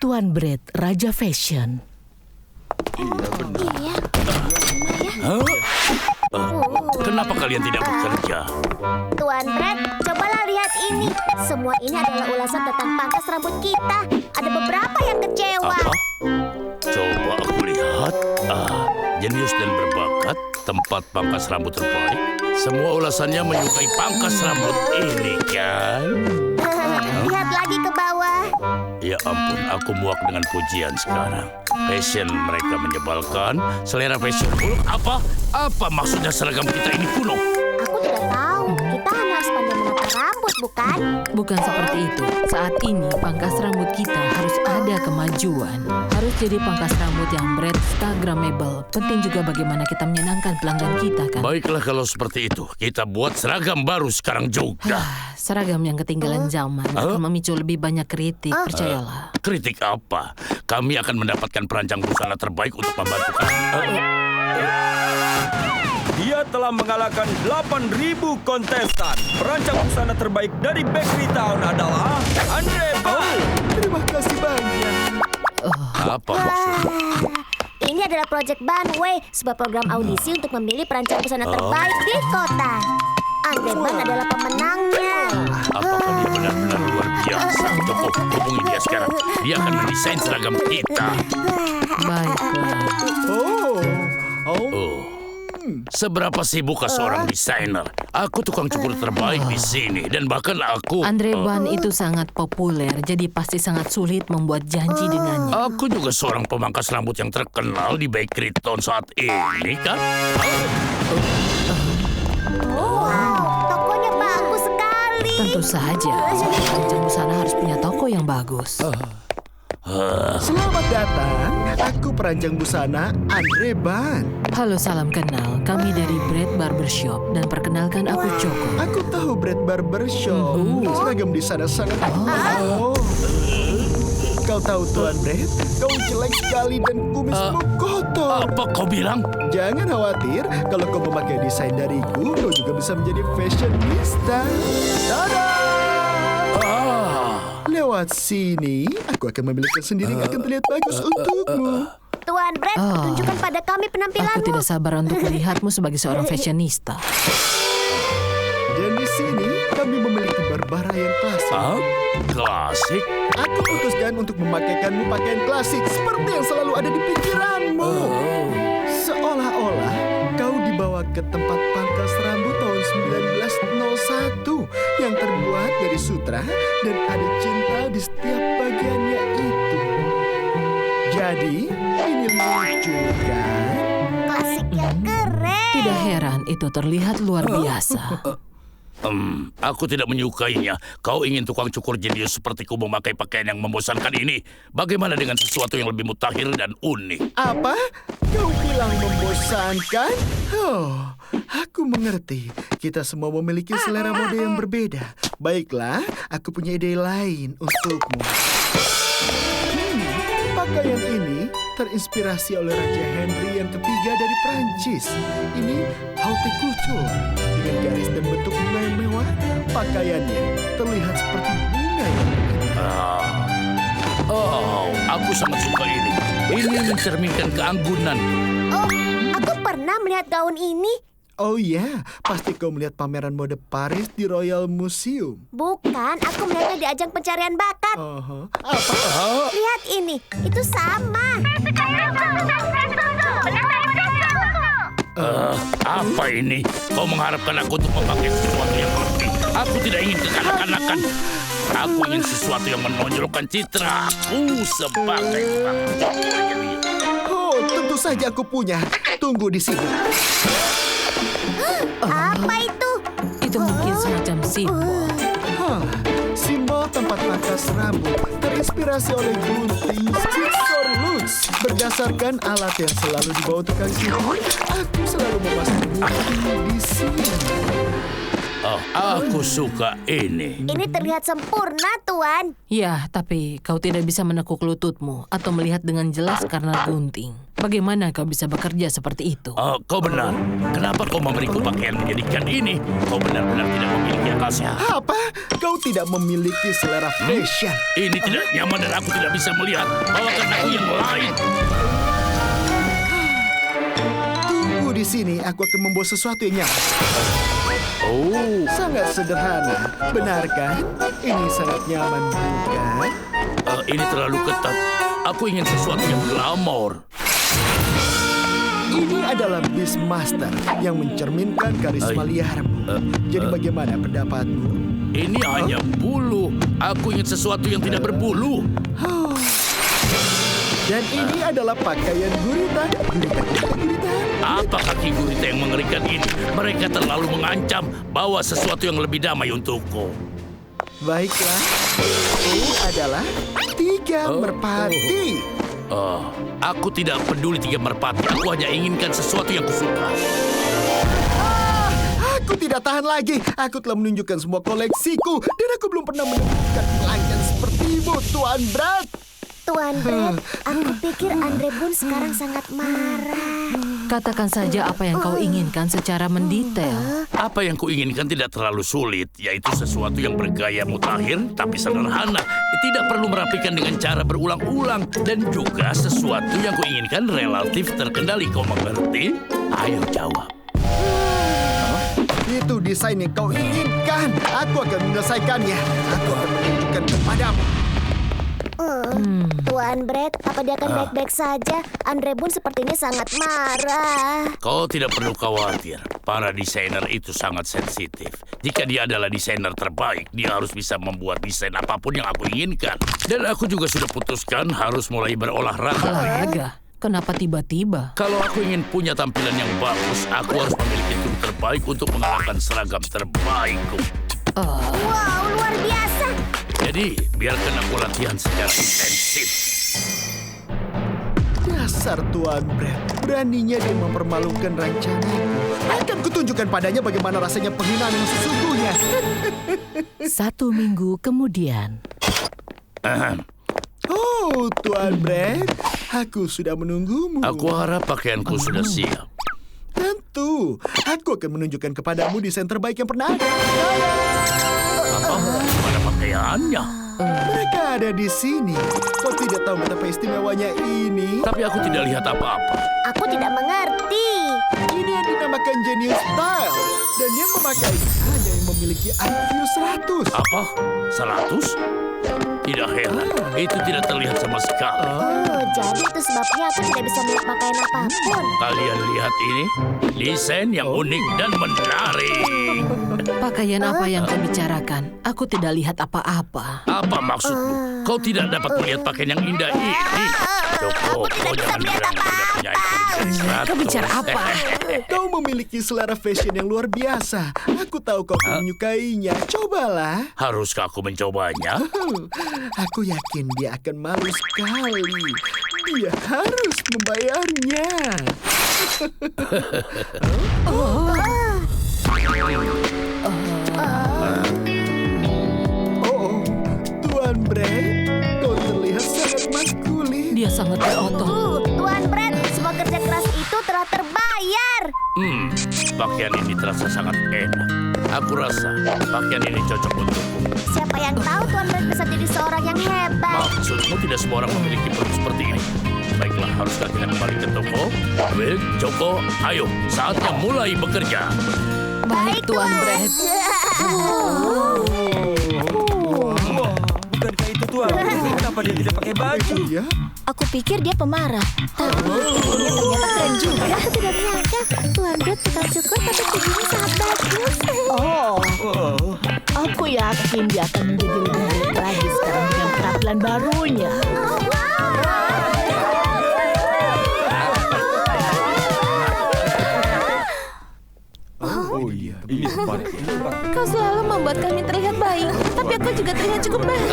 Tuan Brett, Raja Fashion. Iya benar. Iya. Kenapa kalian tidak bekerja? Tuan Brett, cobalah lihat ini. Semua ini adalah ulasan tentang pangkas rambut kita. Ada beberapa yang kecewa. Apa? Coba aku lihat. Jenius dan berbakat, tempat pangkas rambut terbaik. Semua ulasannya menyukai pangkas rambut ini, kan? Lihat lagi ke bawah. Ya ampun, aku muak dengan pujian sekarang. Fashion mereka menyebalkan, selera fashion buruk. Apa maksudnya seragam kita ini kuno? Aku tidak tahu. Kita hanya harus pandai menata rambut, bukan? Bukan seperti itu. Saat ini pangkas rambut kita harus ada kemajuan. Harus jadi pangkas rambut yang Instagramable. Penting juga bagaimana kita menyenangkan pelanggan kita, kan? Baiklah kalau seperti itu, kita buat seragam baru sekarang juga. Seragam yang ketinggalan zaman akan memicu lebih banyak kritik, percayalah. Kritik apa? Kami akan mendapatkan perancang busana terbaik untuk membantu kami. Dia telah mengalahkan 8.000 kontestan. Perancang busana terbaik dari Bakery Town adalah Andre Bau. Terima kasih banyak. Apa maksudnya? Ini adalah Project Bunway, sebuah program audisi untuk memilih perancang busana terbaik di kota. Andre Ban adalah pemenangnya. Apakah dia benar-benar luar biasa? Cukup, hubungi dia sekarang. Dia akan mendesain seragam kita. Baiklah. Seberapa sibukkah seorang desainer? Aku tukang cukur terbaik di sini dan bahkan aku... Andre Ban itu sangat populer, jadi pasti sangat sulit membuat janji dengannya. Aku juga seorang pemangkas rambut yang terkenal di Bakery Town saat ini, kan? Wow, tokonya bagus sekali. Tentu saja, perancang busana harus punya toko yang bagus. Selamat datang. Aku perancang busana Andre Ban. Halo, salam kenal. Kami dari Brett Barbershop dan perkenalkan aku Choco. Aku tahu Brett Barbershop. Seragam di sana sangat Kau tahu Tuan Brett, kau jelek sekali dan kumismu kotor. Apa kau bilang? Jangan khawatir, kalau kau memakai desain dariku, kau juga bisa menjadi fashionista. Dadah! Lewat sini, aku akan memilihkan sendiri yang akan terlihat bagus untukmu. Tuan Brett, tunjukkan pada kami Aku penampilanmu. tidak sabar untuk melihatmu sebagai seorang fashionista. Dan di sini, kami memiliki Barbara yang klasik. Klasik? Aku putuskan untuk memakaikanmu pakaian klasik seperti yang selalu ada di pikiranmu. Seolah-olah kau dibawa ke tempat pangkas rambut tahun 1901 yang terbuat dari sutra dan ada cinta di setiap bagiannya itu. Jadi, ini lucu kan? Klasik yang keren. Tidak heran itu terlihat luar biasa. Aku tidak menyukainya. Kau ingin tukang cukur jenius sepertiku memakai pakaian yang membosankan ini. Bagaimana dengan sesuatu yang lebih mutakhir dan unik? Apa? Kau bilang membosankan? Oh, aku mengerti. Kita semua memiliki selera mode yang berbeda. Baiklah, aku punya ide lain untukmu. Pakaian ini terinspirasi oleh Raja Henry yang ketiga dari Prancis. Ini haute couture dengan garis dan bentuk bunga yang mewah. Pakaiannya terlihat seperti bunga yang indah. Aku sangat suka ini. Ini mencerminkan keanggunan. Oh, aku pernah melihat gaun ini. Oh ya, pasti kau melihat pameran mode Paris di Royal Museum. Bukan, aku melihatnya di ajang pencarian bakat. Apa? Lihat ini, itu sama. Apa ini? Kau mengharapkan aku untuk memakai sesuatu yang lebih. Aku tidak ingin kekanak-kanakan. Aku ingin sesuatu yang menonjolkan citra aku sebagai tukang jenius. Oh, tentu saja aku punya. Tunggu di sini. Apa itu? Itu mungkin semacam simbol. Simbol tempat pangkas rambut terinspirasi oleh gunting Scissor Lutz. Berdasarkan alat yang selalu dibawa tukang cukur, aku selalu memasang gunting di sini. Aku suka ini. Ini terlihat sempurna, Tuan. Ya, tapi kau tidak bisa menekuk lututmu atau melihat dengan jelas karena gunting. Bagaimana kau bisa bekerja seperti itu? Oh, kau benar. Kenapa kau memberiku pakaian menjadikan ini? Kau benar-benar tidak memiliki akal sehat. Apa? Kau tidak memiliki selera fashion. Ini tidak nyaman dan aku tidak bisa melihat. Bawakan aku yang lain. Tunggu di sini, aku akan membawa sesuatu yang nyaman. Oh, Sangat sederhana, benar kan? Ini sangat nyaman, bukan? ini terlalu ketat. Aku ingin sesuatu yang glamor. Ini adalah Beastmaster yang mencerminkan karisma liarmu. Jadi bagaimana pendapatmu? Ini hanya bulu. Aku ingin sesuatu yang tidak berbulu. Dan ini adalah pakaian gurita. Gurita. Apa kaki gurita yang mengerikan ini? Mereka terlalu mengancam. Bawa sesuatu yang lebih damai untukku. Baiklah, ini adalah 3 merpati. Aku tidak peduli 3 merpati. Aku hanya inginkan sesuatu yang kusuka. Aku tidak tahan lagi. Aku telah menunjukkan semua koleksiku dan aku belum pernah menemukan pelanggan sepertimu, Tuan Brad. Tuan Brad, aku pikir Andre Boone sekarang sangat marah. Katakan saja apa yang kau inginkan secara mendetail. Apa yang kuinginkan tidak terlalu sulit, yaitu sesuatu yang bergaya mutakhir tapi sederhana. Tidak perlu merapikan dengan cara berulang-ulang. Dan juga sesuatu yang kuinginkan relatif terkendali. Kau mengerti? Ayo jawab. Itu desain yang kau inginkan. Aku akan menyelesaikannya. Aku akan menunjukkan kepadamu. Tuan Brad, apa dia akan baik-baik saja? Andre Boone sepertinya sangat marah. Kau tidak perlu khawatir. Para desainer itu sangat sensitif. Jika dia adalah desainer terbaik, dia harus bisa membuat desain apapun yang aku inginkan. Dan aku juga sudah putuskan harus mulai berolahraga. Olahraga? Kenapa tiba-tiba? Kalau aku ingin punya tampilan yang bagus, aku harus memiliki tim terbaik untuk mengalahkan seragam terbaikku. Wow, luar biasa. Jadi, biarkan aku latihan secara intensif. Dasar Tuan Brad, beraninya dia mempermalukan rencanaku. Akan kutunjukkan padanya bagaimana rasanya penghinaan yang sesungguhnya. 1 minggu kemudian. Oh, Tuan Brad, aku sudah menunggumu. Aku harap pakaianku sudah siap. Tentu, aku akan menunjukkan kepadamu desain terbaik yang pernah ada. Mana pakaiannya? Mereka ada di sini. Kau tidak tahu betapa istimewanya ini. Tapi aku tidak lihat apa-apa. Aku tidak mengerti. Ini yang dinamakan Genius Style. Dan yang memakainya hanya yang memiliki IQ 100. Apa? 100? Tidak heran. Itu tidak terlihat sama sekali. Oh, jadi itu sebabnya aku tidak bisa melihat pakaian apapun. Kalian lihat ini? Desain yang unik dan menarik. Pakaian apa yang kau bicarakan? Aku tidak lihat apa-apa. Apa maksudmu? Kau tidak dapat melihat pakaian yang indah ini. Joko, kau jangan bilang kau tidak punya IQ lebih dari 100. Kau bicara apa? Kau memiliki selera fashion yang luar biasa. Aku tahu kau menyukainya. Cobalah. Haruskah aku mencobanya? Aku yakin dia akan malu sekali. Dia harus membayarnya. Oh, Tuan Brad, kau terlihat sangat maskulin. Dia sangat berotot. Tuan Brad, semua kerja keras itu telah terbayar. Pakaian ini terasa sangat enak. Aku rasa pakaian ini cocok untukku. Siapa yang tahu Tuan Brad bisa jadi seorang yang hebat? Maksudmu tidak semua orang memiliki perut seperti ini? Baiklah, haruskah kita kembali ke toko? Will, Joko, ayo, saatnya mulai bekerja. Baik, Tuan Brad. Bukankah itu Tuan? Kenapa dia tidak pakai baju? Ya? Aku pikir dia pemarah. Tapi dia ternyata keren juga. Aku tidak menyangka Tuan Brad tukang cukur tapi tubuhnya sangat bagus. Aku yakin dia akan menjadi lebih baik lagi sekarang dengan penampilan barunya. Oh iya, ini tempatnya. Kau selalu membuat kami terlihat baik, tapi aku juga terlihat cukup baik.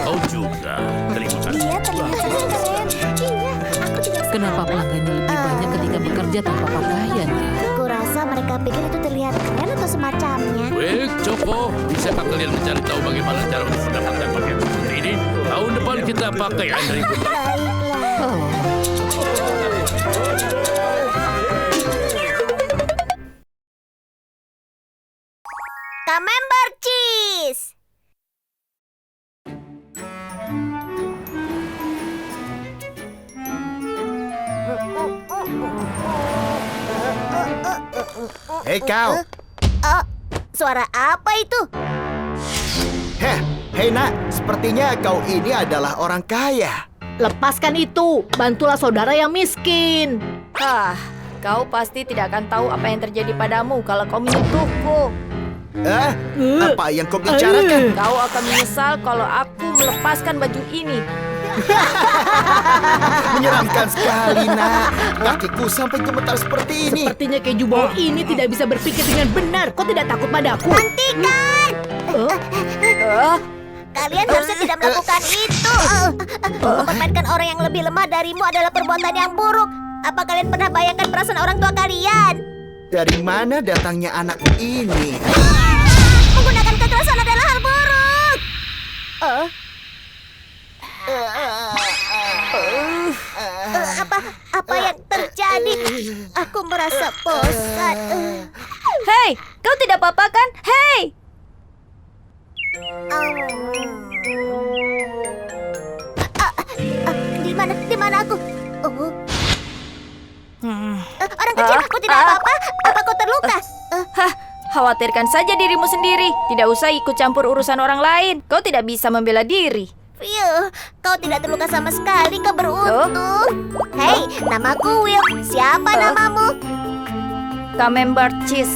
Kau juga. Terima kasih. Dia terlihat sangat keren. Iya, aku juga Kenapa pelanggannya lebih banyak ketika bekerja tanpa pakaian? Aku rasa mereka pikir itu terlihat keren atau semacamnya. Will, Joko, bisakah kalian mencari tahu bagaimana cara untuk mendapatkan pakaian seperti ini? Tahun depan kita pakai Andre. Baiklah. Oh, Camembert cheese. Hei kau. Suara apa itu? Hei nak, sepertinya kau ini adalah orang kaya. Lepaskan itu, bantulah saudara yang miskin. Kau pasti tidak akan tahu apa yang terjadi padamu kalau kau menyentuhku. Apa yang kau bicarakan? Kau akan menyesal kalau aku melepaskan baju ini. Menyeramkan sekali nak. Kakiku sampai gemetar seperti ini. Sepertinya keju bau ini tidak bisa berpikir dengan benar. Kau tidak takut padaku? Hentikan! Kalian harusnya tidak melakukan itu. Mempermainkan orang yang lebih lemah darimu adalah perbuatan yang buruk. Apa kalian pernah bayangkan perasaan orang tua kalian? Dari mana datangnya anak ini? Menggunakan kekerasan adalah hal buruk. Apa yang terjadi? Aku merasa bosan. Hei, kau tidak apa-apa kan? Hei! Di mana aku? Orang kecil, aku tidak apa-apa. Apa kau terluka? Khawatirkan saja dirimu sendiri. Tidak usah ikut campur urusan orang lain. Kau tidak bisa membela diri. Phew, kau tidak terluka sama sekali. Kau beruntung. Hei, namaku Will. Siapa namamu? Camembert cheese.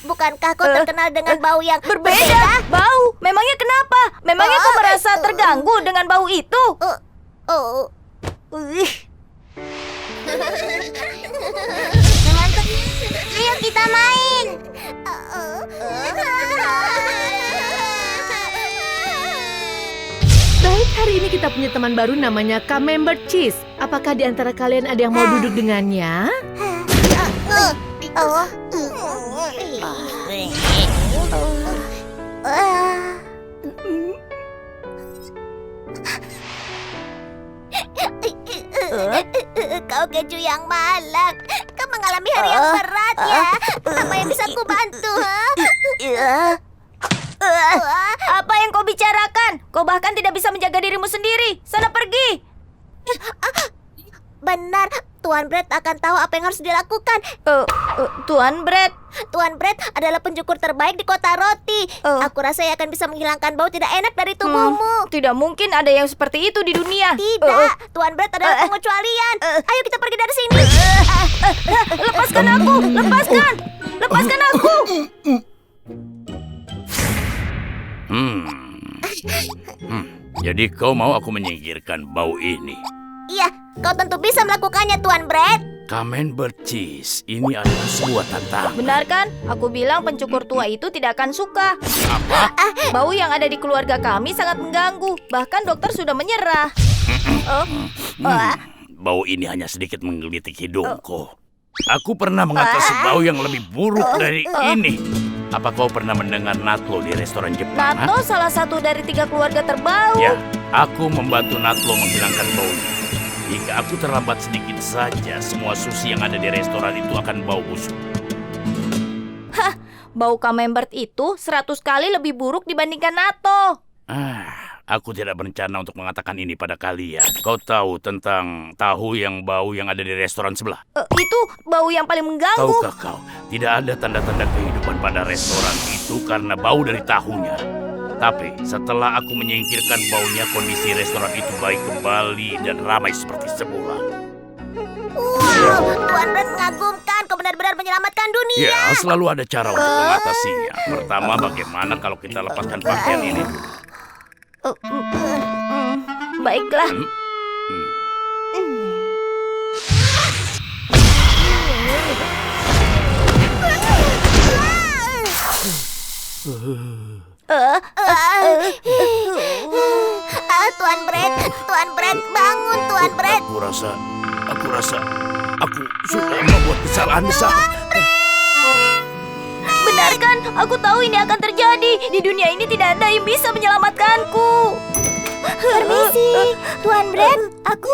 Bukankah kau terkenal dengan bau yang Berbeda. Bau. Memangnya kenapa? Memangnya kau merasa terganggu dengan bau itu? Ayo kita main. Baik, hari ini kita punya teman baru namanya Camembert cheese. Apakah di antara kalian ada yang mau duduk dengannya? Kau keju yang malang. Kau mengalami hari yang berat ya. Apa yang bisa ku bantu? Apa yang kau bicarakan? Kau bahkan tidak bisa menjaga dirimu sendiri. Sana pergi. Benar, Tuan Brett akan tahu apa yang harus dilakukan. Tuan Brett. Tuan Brett adalah pencukur terbaik di kota roti. Aku rasa ia akan bisa menghilangkan bau tidak enak dari tubuhmu. Tidak mungkin ada yang seperti itu di dunia. Tidak, Tuan Brett adalah pengecualian. Ayo kita pergi dari sini. Lepaskan aku, lepaskan. Lepaskan aku. Jadi kau mau aku menyingkirkan bau ini? Iya, kau tentu bisa melakukannya, Tuan Brett. Camembert cheese, ini adalah sebuah tantangan. Benar kan? Aku bilang pencukur tua itu tidak akan suka. Apa? Bau yang ada di keluarga kami sangat mengganggu. Bahkan dokter sudah menyerah. Bau ini hanya sedikit menggelitik hidungku. Aku pernah mengatasi bau yang lebih buruk dari ini. Apa kau pernah mendengar natlo di restoran Jepang? Nato salah satu dari 3 keluarga terbau. Ya, aku membantu natlo menghilangkan baunya. Jika aku terlambat sedikit saja, semua sushi yang ada di restoran itu akan bau busuk. Bau Camembert itu 100 kali lebih buruk dibandingkan natto. Aku tidak berencana untuk mengatakan ini pada kalian. Kau tahu tentang tahu yang bau yang ada di restoran sebelah? Itu bau yang paling mengganggu. Tahukah kau, tidak ada tanda-tanda kehidupan pada restoran itu karena bau dari tahunya. Tapi setelah aku menyingkirkan baunya, kondisi restoran itu baik kembali dan ramai seperti semula. Wow, Tuan Brett mengagumkan. Kau benar-benar menyelamatkan dunia. Ya, selalu ada cara untuk mengatasinya. Pertama, bagaimana kalau kita lepaskan pakaian ini dulu? Baiklah. Tuan Brett, bangun, Tuan Brett. Aku rasa aku sudah membuat kesalahan besar. Benar kan? Aku tahu ini akan terjadi. Di dunia ini tidak ada yang bisa menyelamatkanku. Permisi, Tuan Brett. Aku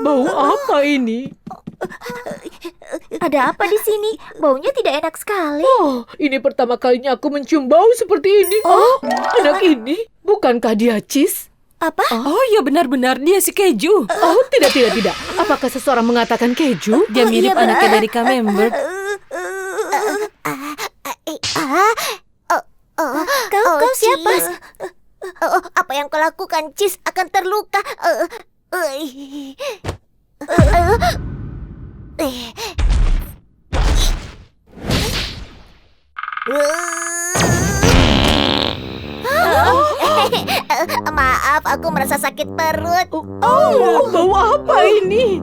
Bau apa ini? ada apa di sini? Baunya tidak enak sekali. Oh, ini pertama kalinya aku mencium bau seperti ini. Oh, anak ini, bukankah dia cheese? Apa? Oh ya benar-benar dia si keju. Oh, tidak. Apakah seseorang mengatakan keju? Dia mirip anaknya dari Camembert. Kau siapa? Apa yang kau lakukan, Cheese? Akan terluka. Maaf, aku merasa sakit perut. Oh, bau apa ini?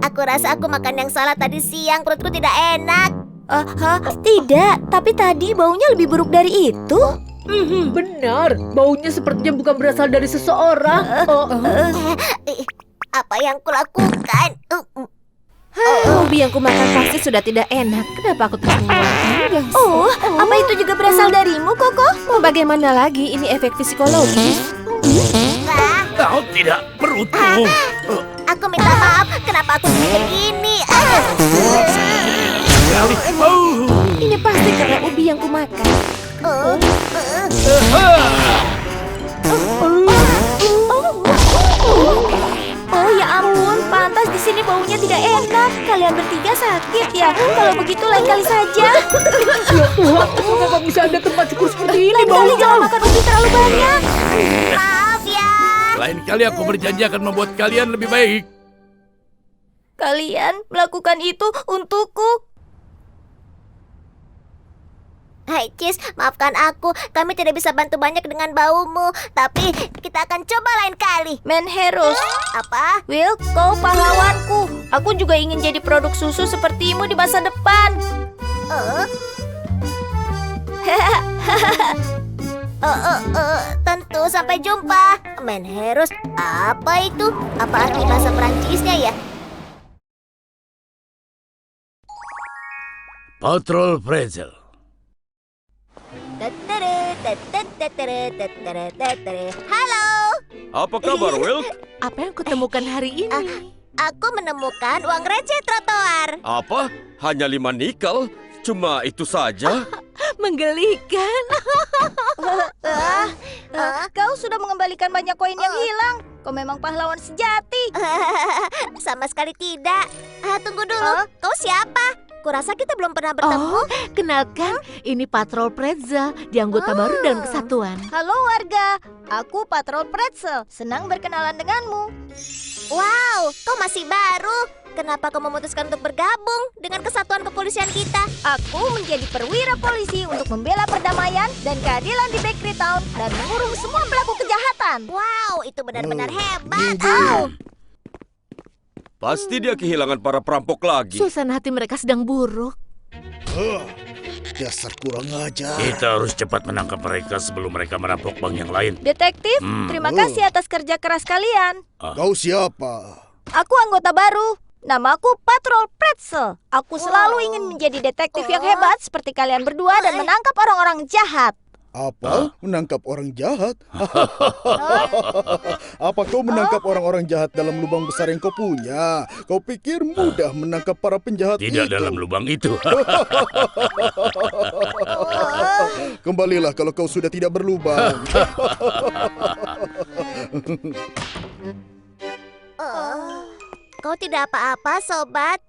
Aku rasa aku makan yang salah tadi siang. Perutku tidak enak. Tidak, tapi tadi baunya lebih buruk dari itu. Benar, baunya sepertinya bukan berasal dari seseorang. Apa yang kulakukan? Ubi yang kumakan pasti sudah tidak enak. Kenapa aku terus mengeluarkannya? Oh, apa itu juga berasal darimu, Koko? Mau bagaimana lagi? Ini efek psikologis. Kau tidak beruntung. Aku minta maaf. Kenapa aku jadi begini? Ini pasti karena ubi yang kumakan. Oh ya ampun, pantas di sini baunya tidak enak. Kalian bertiga sakit ya? Kalau begitu lain kali saja. Ya Tuhan, kenapa bisa ada tempat cukur seperti ini Lain kali jangan baunya? makan ubi terlalu banyak. Maaf ya. Lain kali aku berjanji akan membuat kalian lebih baik. Kalian melakukan itu untukku. Hai Cheese, maafkan aku. Kami tidak bisa bantu banyak dengan baumu. Tapi kita akan coba lain kali. Menheros, Apa? Will, kau pahlawanku. Aku juga ingin jadi produk susu sepertimu di masa depan. Tentu sampai jumpa. Menheros, apa itu? Apa arti bahasa Perancisnya ya? Patrol Pretzel. Halo, Apa kabar, Will? Apa yang kutemukan hari ini? aku menemukan uang receh trotoar. Apa? Hanya 5 nikel? Cuma itu saja? Menggelikan. Kau sudah mengembalikan banyak koin yang hilang. Kau memang pahlawan sejati. Sama sekali tidak. Tunggu dulu, kau siapa? Kurasa kita belum pernah bertemu. Oh, kenalkan, ini Patrol Pretzel, di anggota baru dalam kesatuan. Halo warga, aku Patrol Pretzel. Senang berkenalan denganmu. Wow, kau masih baru. Kenapa kau memutuskan untuk bergabung dengan kesatuan kepolisian kita? Aku menjadi perwira polisi untuk membela perdamaian dan keadilan di Bakery Town dan mengurung semua pelaku kejahatan. Wow, itu benar-benar hebat. Pasti dia kehilangan para perampok lagi. Suasana hati mereka sedang buruk. Dasar kurang ajar. Kita harus cepat menangkap mereka sebelum mereka merampok bank yang lain. Detektif, terima kasih atas kerja keras kalian. Kau siapa? Aku anggota baru. Namaku Patrol Pretzel. Aku selalu ingin menjadi detektif yang hebat seperti kalian berdua dan menangkap orang-orang jahat. Apa? Menangkap orang jahat? Apa kau menangkap orang-orang jahat dalam lubang besar yang kau punya? Kau pikir mudah menangkap para penjahat Tidak itu? dalam lubang itu. Kembalilah kalau kau sudah tidak berlubang. Kau tidak apa-apa, sobat.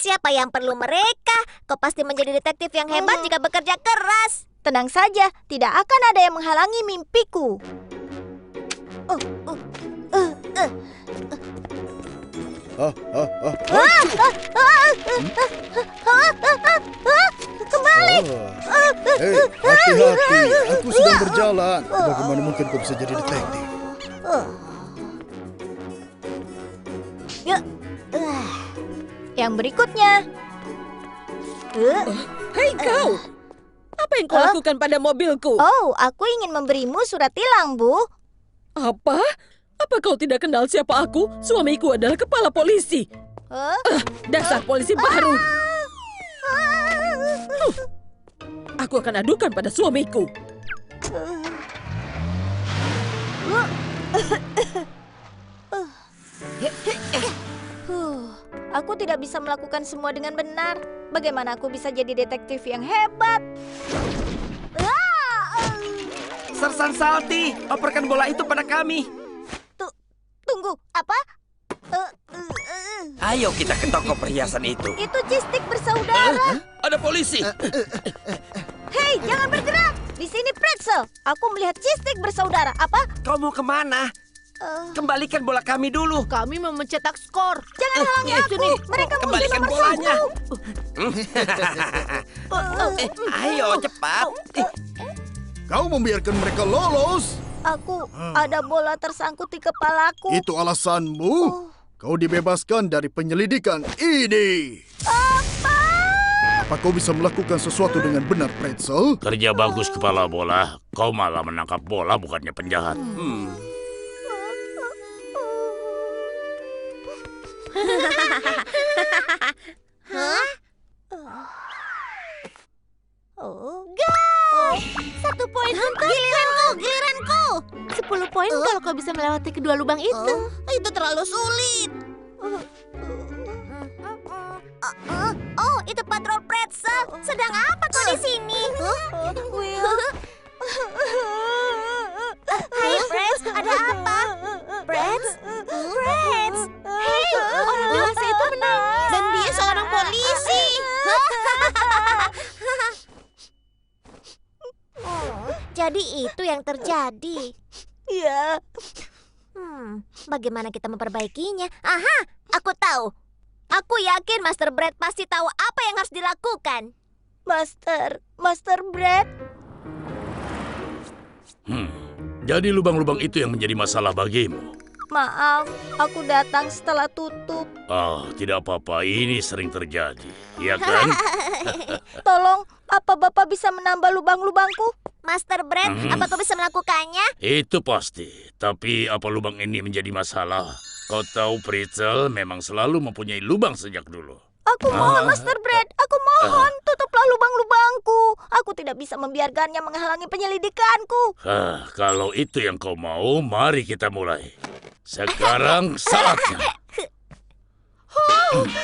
Siapa yang perlu mereka? Kau pasti menjadi detektif yang hebat jika bekerja keras. Tenang saja, tidak akan ada yang menghalangi mimpiku. Kembali. Hei, hati-hati. Aku sedang berjalan. Bagaimana mungkin kau bisa jadi detektif? Yang berikutnya. Hei kau! Apa yang kau lakukan pada mobilku? Oh, aku ingin memberimu surat tilang, Bu. Apa? Apa kau tidak kenal siapa aku? Suamiku adalah kepala polisi. Dasar polisi baru. Aku akan adukan pada suamiku. bisa melakukan semua dengan benar. Bagaimana aku bisa jadi detektif yang hebat? Sersan Salty, operkan bola itu pada kami. Tunggu, apa? Ayo kita ke toko perhiasan itu. Itu Cheese-Stick bersaudara. Ada polisi. Hei, jangan bergerak. Di sini Pretzel. Aku melihat Cheese-Stick bersaudara. Apa? Kau mau kemana? Kembalikan bola kami dulu. Kami mau mencetak skor. Jangan halangi aku. Mereka musuh Kembalikan nomor bolanya. 1. Ayo cepat. Kau membiarkan mereka lolos. Aku ada bola tersangkut di kepalaku. Itu alasanmu? Kau dibebaskan dari penyelidikan ini. Apa kau bisa melakukan sesuatu dengan benar, Pretzel? Kerja bagus kepala bola. Kau malah menangkap bola bukannya penjahat. Gol! 1 poin untuk giliranku. 10 poin kalau kau bisa melewati kedua lubang itu. Itu terlalu sulit. Oh, itu patrol Pretzel. Sedang apa kau di sini? Will. Hai, Pretz. Ada apa? Pretz? Hei, orang dewasa itu menangis. Dan dia seorang polisi. Jadi itu yang terjadi. Iya. Bagaimana kita memperbaikinya? Aha, aku tahu. Aku yakin Master Brad pasti tahu apa yang harus dilakukan. Master Brad? Jadi lubang-lubang itu yang menjadi masalah bagimu. Maaf, aku datang setelah tutup. Oh, tidak apa-apa. Ini sering terjadi. Iya kan? Tolong, apa Bapak bisa menambah lubang-lubangku? Master Brad, apa kau bisa melakukannya? Itu pasti. Tapi apa lubang ini menjadi masalah? Kau tahu Pretzel memang selalu mempunyai lubang sejak dulu. Aku mohon, Master Brad. Aku mohon, tutuplah lubang-lubangku. Aku tidak bisa membiarkannya menghalangi penyelidikanku. Kalau itu yang kau mau, mari kita mulai. Sekarang saatnya.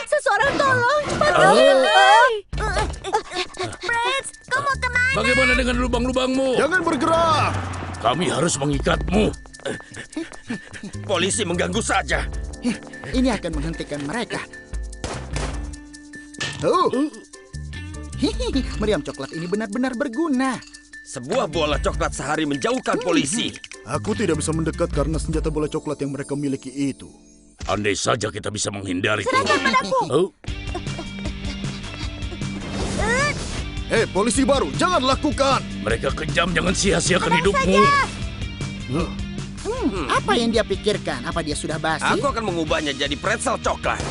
Seseorang tolong, cepat Brad, kau mau kemana? Bagaimana dengan lubang-lubangmu? Jangan bergerak. Kami harus mengikatmu. Polisi mengganggu saja. Ini akan menghentikan mereka. Meriam coklat ini benar-benar berguna. Sebuah bola coklat sehari menjauhkan polisi. Aku tidak bisa mendekat karena senjata bola coklat yang mereka miliki itu. Andai saja kita bisa menghindari Serahkan padaku. Hei, polisi baru, jangan lakukan. Mereka kejam, jangan sia-siakan hidupmu. Apa yang dia pikirkan? Apa dia sudah basi? Aku akan mengubahnya jadi pretzel coklat.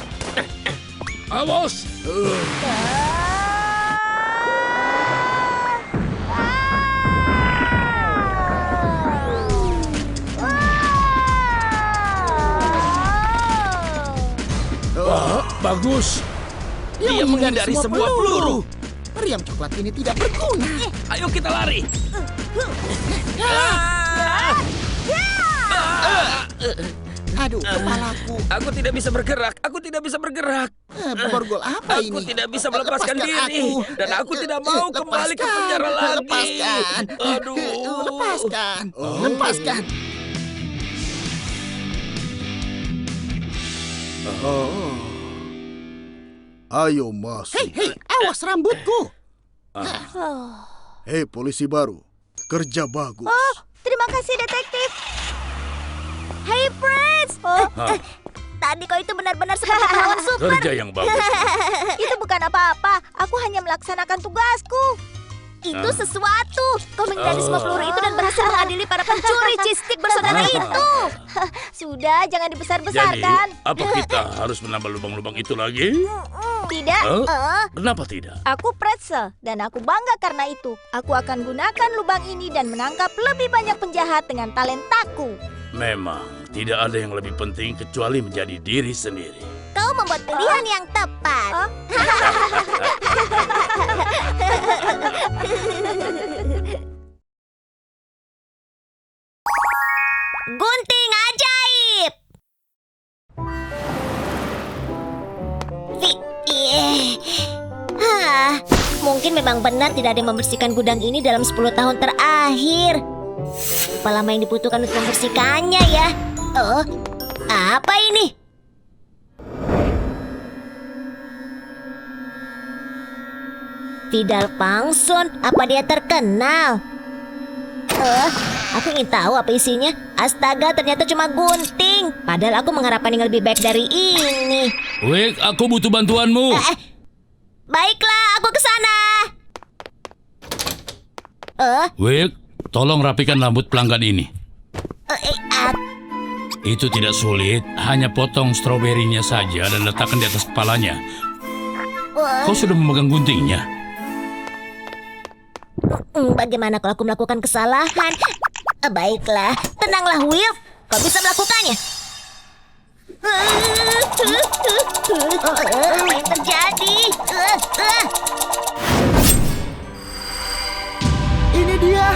Awas! Bagus. Dia menghindari semua peluru. Meriam coklat ini tidak berguna. Ayo kita lari. Aduh, kepalaku. Aku tidak bisa bergerak. Aku tidak bisa bergerak. Borgol apa ini? Aku tidak bisa melepaskan diri. Aku. Dan aku tidak mau kembali ke penjara lagi. Lepaskan. Aduh. Lepaskan. Lepaskan. Ayo masuk. Hei, awas rambutku. Hei, polisi baru. Kerja bagus. Terima kasih, detektif. Hey, Prince. Tadi kau itu benar-benar seperti lawan super. Kerja yang bagus. Itu bukan apa-apa. Aku hanya melaksanakan tugasku. Itu sesuatu. Kau menghindari semua peluru itu dan berhasil mengadili para pencuri Cheese-Stick bersaudara itu. Sudah, jangan Jadi, dibesar-besarkan. apa kita harus menambah lubang-lubang itu lagi? Tidak. Kenapa tidak? Aku Pretzel dan aku bangga karena itu. Aku akan gunakan lubang ini dan menangkap lebih banyak penjahat dengan talentaku. Memang, tidak ada yang lebih penting kecuali menjadi diri sendiri. Kau membuat pilihan yang tepat. Gunting ajaib. Mungkin memang benar tidak ada yang membersihkan gudang ini dalam 10 tahun terakhir. Berapa lama yang dibutuhkan untuk membersihkannya ya? Oh, apa ini? Vidal Pangsun, apa dia terkenal? Aku ingin tahu apa isinya. Astaga, ternyata cuma gunting. Padahal aku mengharapkan yang lebih baik dari ini. Wick, aku butuh bantuanmu. Baiklah, aku ke sana. Wick, tolong rapikan rambut pelanggan ini. Itu tidak sulit, hanya potong stroberinya saja dan letakkan di atas kepalanya. Kau sudah memegang guntingnya? Bagaimana kalau aku melakukan kesalahan? Baiklah, tenanglah Will. Kau bisa melakukannya. Apa yang terjadi? Ini dia.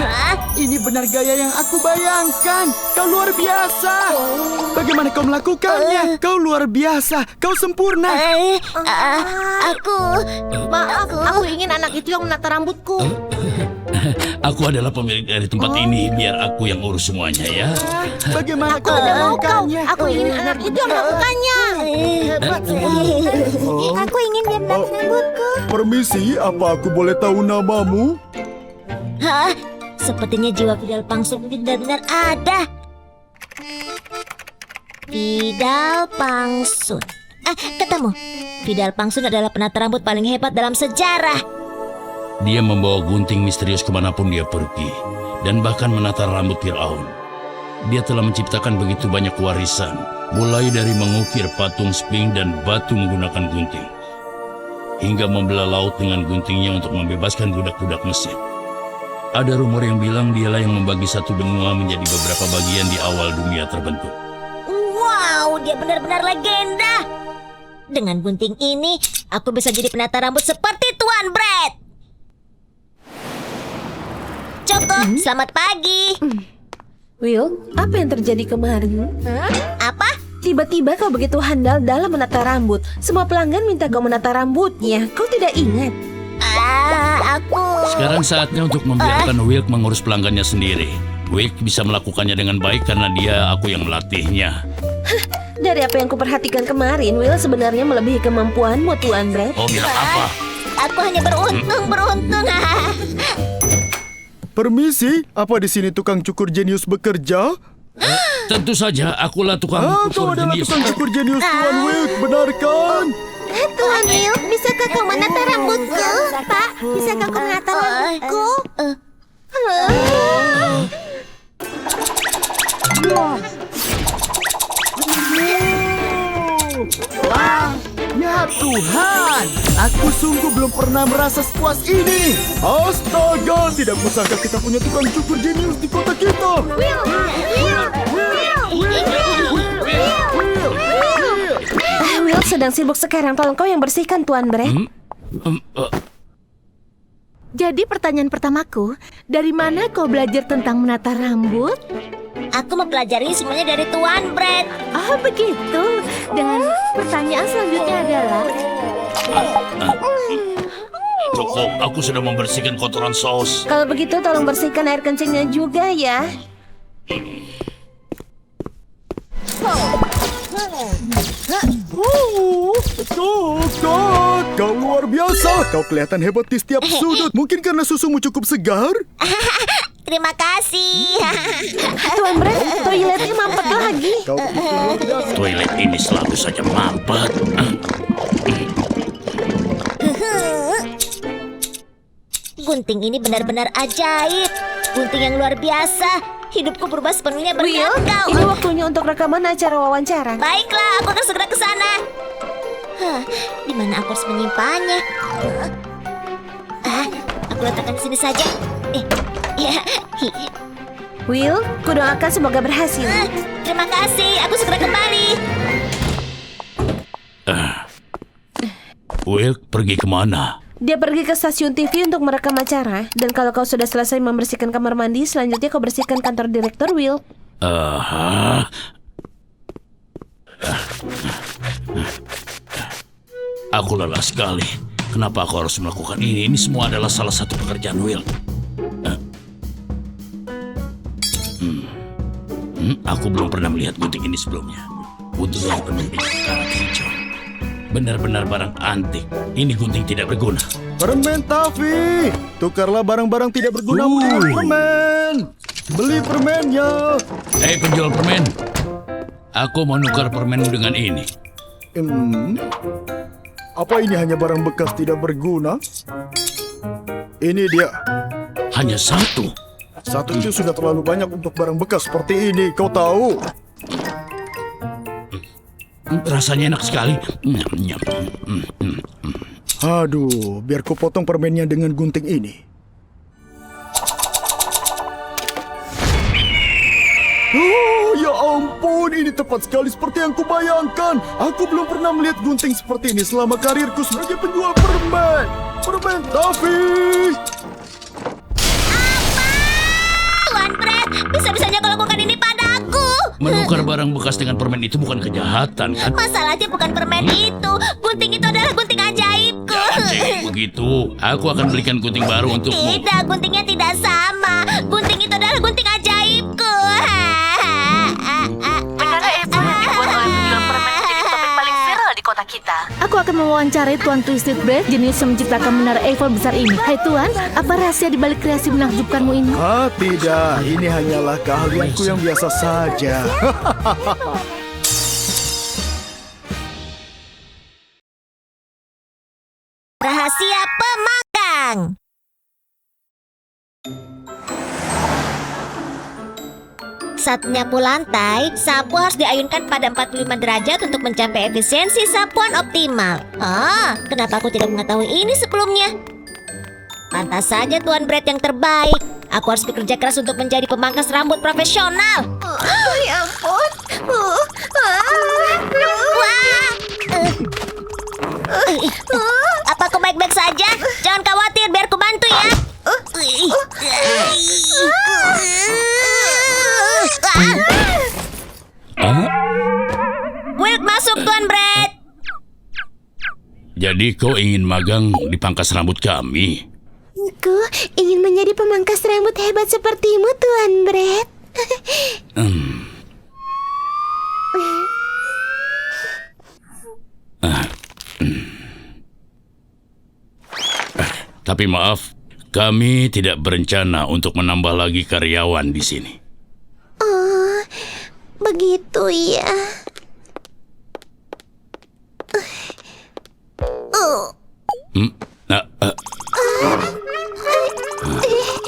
Ini benar gaya yang aku bayangkan. Kau luar biasa. Bagaimana kau melakukannya? Kau luar biasa. Kau sempurna. Maaf, aku ingin anak itu yang menata rambutku. Aku adalah pemilik dari tempat ini, biar aku yang urus semuanya ya. Bagaimana Aku kau tidak mau kau. melakukannya? Aku ingin anak itu yang melakukannya. Hebat. Aku ingin dia menata rambutku. Permisi, apa aku boleh tahu namamu? Hah? Sepertinya jiwa Vidal Pangsun benar-benar ada. Vidal Pangsun. Ketemu. Vidal Pangsun adalah penata rambut paling hebat dalam sejarah. Dia membawa gunting misterius kemanapun dia pergi, dan bahkan menata rambut Fir'aun. Dia telah menciptakan begitu banyak warisan, mulai dari mengukir patung Sphinx dan batu menggunakan gunting, hingga membelah laut dengan guntingnya untuk membebaskan budak-budak Mesir. Ada rumor yang bilang dialah yang membagi satu benua menjadi beberapa bagian di awal dunia terbentuk. Wow, dia benar-benar legenda. Dengan gunting ini, aku bisa jadi penata rambut seperti Tuan Brad. Choco, selamat pagi. Will, apa yang terjadi kemarin? Apa? Tiba-tiba kau begitu handal dalam menata rambut. Semua pelanggan minta kau menata rambutnya. Kau tidak ingat? Aku... Sekarang saatnya untuk membiarkan Wilk mengurus pelanggannya sendiri. Wilk bisa melakukannya dengan baik karena aku yang melatihnya. Dari apa yang kuperhatikan kemarin, Will sebenarnya melebihi kemampuanmu, Tuan Brad. Oh, bilang apa? Aku hanya beruntung. Permisi, apa di sini tukang cukur jenius bekerja? Tentu saja, akulah tukang Kau cukur adalah jenius. tukang cukur jenius Tuan Wilk, benar kan? Tuan Will, bisakah kau menata rambutku? Pak, bisakah kau menata rambutku? Ya Tuhan, aku sungguh belum pernah merasa sepuas ini. Astaga, tidak kusangka kita punya tukang cukur jenius di kota kita. Will sedang sibuk sekarang. Tolong kau yang bersihkan, Tuan Brad. Jadi pertanyaan pertamaku, dari mana kau belajar tentang menata rambut? Aku mempelajari semuanya dari Tuan Brad. Oh begitu. Dan pertanyaan selanjutnya adalah, Choco, aku sudah membersihkan kotoran saus. Kalau begitu tolong bersihkan air kencingnya juga ya. Kau luar biasa. Kau kelihatan hebat di setiap sudut. Mungkin karena susumu cukup segar. Terima kasih. Tuan Brad, toiletnya mampet lagi. Kau luar biasa. Toilet ini selalu saja mampet. Gunting ini benar-benar ajaib. Gunting yang luar biasa. Hidupku berubah sepenuhnya berkat kau. Ini waktunya untuk rekaman acara wawancara. Baiklah, aku akan segera ke sana. Di mana aku harus menyimpannya? Aku letakkan di sini saja. Will, kudoakan semoga berhasil. Terima kasih, aku segera kembali. Wilk pergi kemana? Dia pergi ke stasiun TV untuk merekam acara. Dan kalau kau sudah selesai membersihkan kamar mandi, selanjutnya kau bersihkan kantor direktur, Will. Aku lelah sekali. Kenapa aku harus melakukan ini? Ini semua adalah salah satu pekerjaan Will. Aku belum pernah melihat gunting ini sebelumnya. Gunting yang penuh dengan karat hijau. Benar-benar barang antik. Ini gunting tidak berguna. Permen Taffy, tukarlah barang-barang tidak berguna dengan permen. Beli permennya. Hei penjual permen, aku mau nukar permenmu dengan ini. Apa ini hanya barang bekas tidak berguna? Ini dia. Hanya satu. Satu itu sudah terlalu banyak untuk barang bekas seperti ini, kau tahu. Rasanya enak sekali. Aduh, biar ku potong permennya dengan gunting ini. Oh, ya ampun, ini tepat sekali seperti yang kubayangkan. Aku belum pernah melihat gunting seperti ini selama karirku sebagai penjual permen. Permen Taffy. Tuan Brett, bisa-bisanya kau lakukan ini padaku. Menukar barang bekas dengan permen itu bukan kejahatan, kan? Masalahnya bukan permen itu. Gunting itu adalah gunting ajaibku. Jadi begitu, aku akan belikan gunting baru untukmu. Tidak, guntingnya tidak sama. Gunting itu adalah gunting ajaibku. Benarkah April yang dibuat oleh penjual permen menjadi topik paling viral di kota kita? Aku akan mewawancarai Tuan Twisted Bread, jenius yang menciptakan menara Eiffel besar ini. Hai Tuan, apa rahasia di balik kreasi menakjubkanmu ini? Tidak, ini hanyalah keahlianku yang biasa saja. Rahasia pemanggang. Saat menyapu lantai, sapu harus diayunkan pada 45 derajat untuk mencapai efisiensi sapuan optimal. Kenapa aku tidak mengetahui ini sebelumnya? Pantas saja Tuan Brett yang terbaik. Aku harus bekerja keras untuk menjadi pemangkas rambut profesional. Ya ampun. Apa kau baik-baik saja? Jangan khawatir, biar ku bantu ya. Will masuk, Tuan Brett. Jadi kau ingin magang di pangkas rambut kami? Aku ingin menjadi pemangkas rambut hebat sepertimu, Tuan Brett. Tapi maaf, kami tidak berencana untuk menambah lagi karyawan di sini. Oh, begitu ya.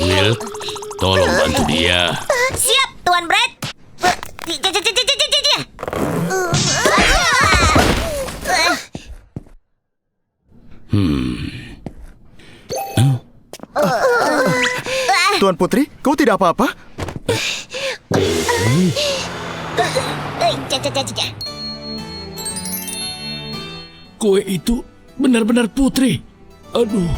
Will, tolong bantu dia. Siap, Tuan Brett. Tuan Putri, kau tidak apa-apa? Kue itu benar-benar putri. Aduh.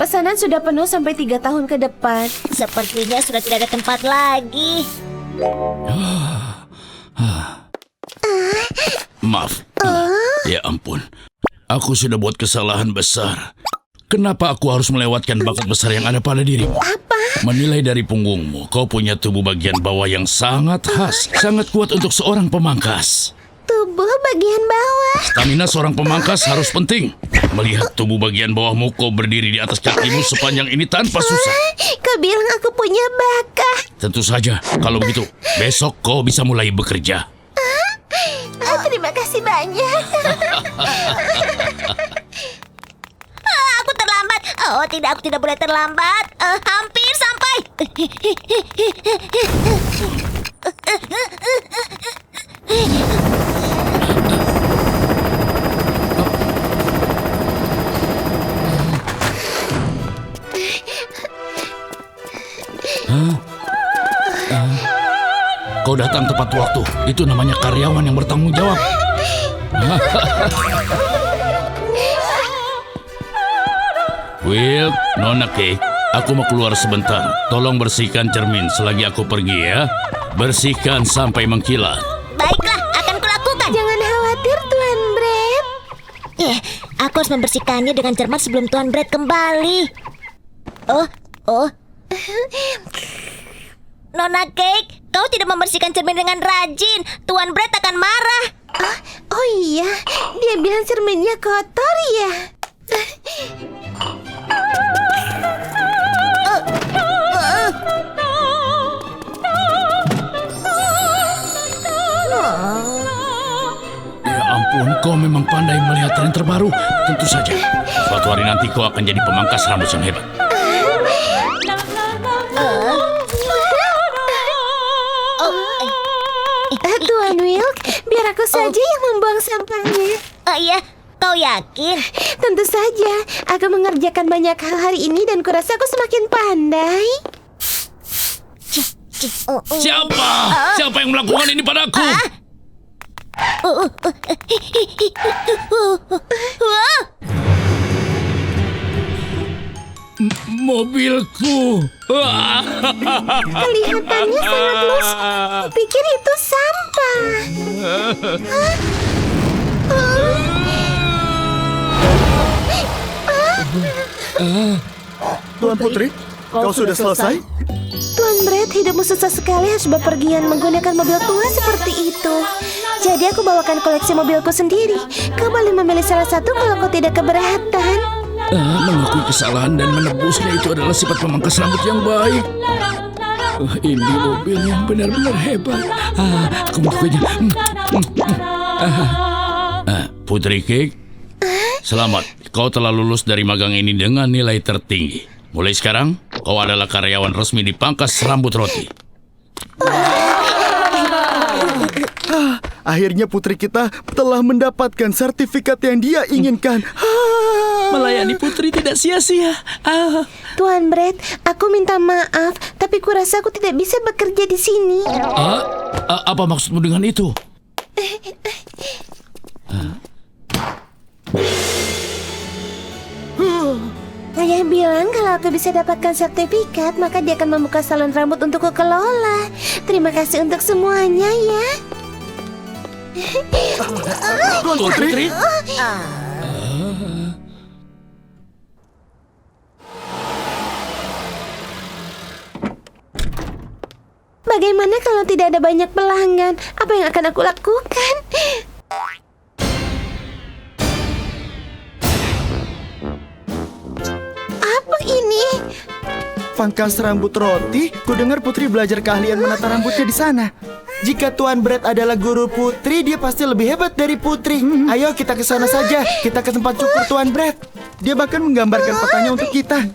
Pesanan sudah penuh sampai 3 tahun ke depan. Sepertinya sudah tidak ada tempat lagi. Maaf. Ya ampun. Aku sudah buat kesalahan besar. Kenapa aku harus melewatkan bakat besar yang ada pada dirimu? Apa? Menilai dari punggungmu, kau punya tubuh bagian bawah yang sangat khas. Sangat kuat untuk seorang pemangkas. Tubuh bagian bawah. Stamina seorang pemangkas harus penting. Melihat tubuh bagian bawahmu, kau berdiri di atas kakimu sepanjang ini tanpa susah. Kau bilang aku punya bakat. Tentu saja. Kalau begitu, besok kau bisa mulai bekerja. Terima kasih banyak. Aku terlambat. Oh tidak, aku tidak boleh terlambat. Hampir sampai. Kau datang tepat waktu. Itu namanya karyawan yang bertanggung jawab. Will, Nona Cake, aku mau keluar sebentar. Tolong bersihkan cermin selagi aku pergi ya. Bersihkan sampai mengkilat. Baiklah, akan kulakukan. Aku harus membersihkannya dengan cermat sebelum Tuan Brett kembali. Oh. Nona Cake, kau tidak membersihkan cermin dengan rajin. Tuan Brett akan marah. Oh iya, dia bilang cerminnya kotor ya. Ya ampun, kau memang pandai melihat tren terbaru. Tentu saja, suatu hari nanti kau akan jadi pemangkas rambut yang hebat. Tuan Wilk, biar aku saja yang membuang sampahnya. Oh iya, kau yakin? Tentu saja, aku mengerjakan banyak hal hari ini dan kurasa aku semakin pandai. Siapa? Siapa yang melakukan ini padaku? Mobilku. Kelihatannya sangat lusuh. Kupikir itu sampah. Tuan Putri, kau sudah selesai? Tuan Brett, hidupmu susah sekali harus bepergian menggunakan mobil tua seperti itu. Jadi aku bawakan koleksi mobilku sendiri. Kau boleh memilih salah satu kalau kau tidak keberatan. Mengakui kesalahan dan menebusnya itu adalah sifat pemangkas rambut yang baik. Ini mobil yang benar-benar hebat. Aku menyukainya. Putri Cake, selamat. Kau telah lulus dari magang ini dengan nilai tertinggi. Mulai sekarang, kau adalah karyawan resmi di Pangkas Rambut Roti. Akhirnya putri kita telah mendapatkan sertifikat yang dia inginkan. Melayani putri tidak sia-sia. Tuan Brett, aku minta maaf, tapi kurasa aku tidak bisa bekerja di sini. Apa maksudmu dengan itu? Ayah bilang kalau aku bisa dapatkan sertifikat, maka dia akan membuka salon rambut untukku kelola. Terima kasih untuk semuanya ya. Tuan Putri. Bagaimana kalau tidak ada banyak pelanggan? Apa yang akan aku lakukan? Apa ini? Pangkas rambut roti, ku dengar Putri belajar keahlian menata rambutnya di sana. Jika Tuan Brett adalah guru Putri, dia pasti lebih hebat dari Putri. Ayo kita ke sana saja, kita ke tempat cukur Tuan Brett. Dia bahkan menggambarkan petanya untuk kita.